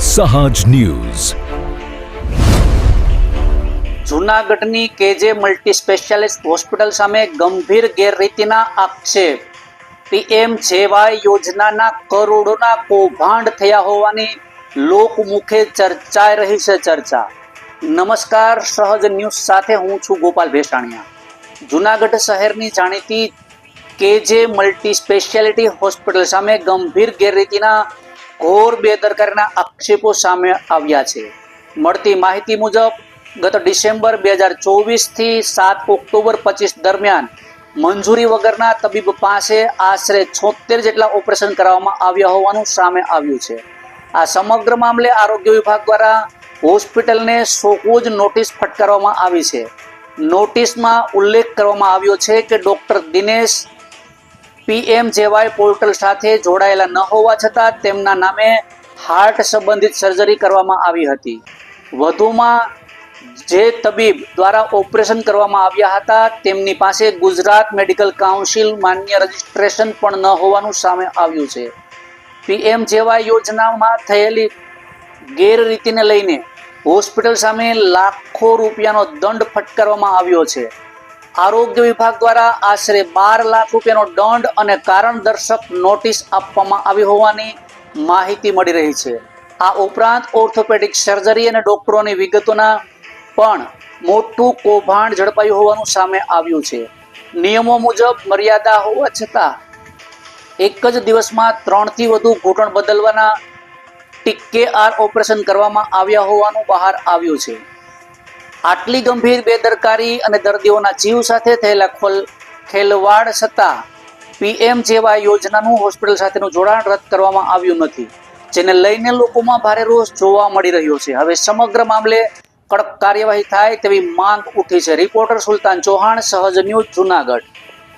સહજ ન્યૂઝ. જૂનાગઢની કેજે મલ્ટી સ્પેશિયાલિસ્ટ હોસ્પિટલ સામે ગંભીર ગેરરીતિના આક્ષેપ. પીએમજેવાય યોજનાના કરોડોના કૌભાંડ થયા હોવાની લોકમુખે ચર્ચાઈ રહી છે ચર્ચા. નમસ્કાર, સહજ ન્યૂઝ સાથે હું છું ગોપાલ ભેસાણીયા. જૂનાગઢ શહેરની જાણીતી કેજે મલ્ટી સ્પેશિયાલિટી હોસ્પિટલ સામે ગંભીર ગેરરીતિના ઘોર બેદરકારીના આક્ષેપો સામે આવ્યા છે. મળતી માહિતી મુજબ ગત ડિસેમ્બર 2024 થી 7 ઓક્ટોબર 25 દરમિયાન મંજૂરી વગરના તબીબ પાસે આશરે 76 જેટલા ઓપરેશન કરવામાં આવ્યા હોવાનું સામે આવ્યું છે. આ સમગ્ર મામલે આરોગ્ય વિભાગ દ્વારા હોસ્પિટલને સોકોજ નોટિસ ફટકારવામાં આવી છે. નોટિસમાં ઉલ્લેખ કરવામાં આવ્યો છે કે ડોક્ટર દિનેશ પીએમજેવાય પોર્ટલ સાથે જોડાયેલા ન હોવા છતાં તેમના નામે હાર્ટ સંબંધિત સર્જરી કરવામાં આવી હતી. વધુમાં જે તબીબ દ્વારા ઓપરેશન કરવામાં આવ્યા હતા તેમની પાસે ગુજરાત મેડિકલ કાઉન્સિલ માન્ય રજિસ્ટ્રેશન પણ ન હોવાનું સામે આવ્યું છે. પીએમજેવાય યોજનામાં થયેલી ગેરરીતિને લઈને હોસ્પિટલ સામે લાખો રૂપિયાનો દંડ ફટકારવામાં આવ્યો છે. આરોગ્ય વિભાગ દ્વારા આશરે 12 લાખ રૂપિયાનો દંડ અને કારણ દર્શક નોટિસ આપવામાં આવી હોવાની માહિતી મળી રહી છે. આ ઉપરાંત ઓર્થોપેડિક સર્જરી અને ડોક્ટરોની વિગતોના પણ મોટું કૌભાંડ ઝડપાયું હોવાનું સામે આવ્યું છે. નિયમો મુજબ મર્યાદા હોવા છતાં એક જ દિવસમાં 3 થી વધુ ઘૂંટણ બદલવાના TKR ઓપરેશન કરવામાં આવ્યા હોવાનું બહાર આવ્યું છે. આટલી ગંભીર બેદરકારી અને દર્દીઓના જીવ સાથે થયેલા ખેલવાડ છતાં પીએમજેવાય યોજનાનું હોસ્પિટલ સાથેનું જોડાણ રદ કરવામાં આવ્યું નથી, જેને લઈને લોકોમાં ભારે રોષ જોવા મળી રહ્યો છે. હવે સમગ્ર મામલે કડક કાર્યવાહી થાય તેવી માંગ ઉઠી છે. રિપોર્ટર સુલતાન ચૌહાણ, સહજ ન્યૂઝ, જૂનાગઢ.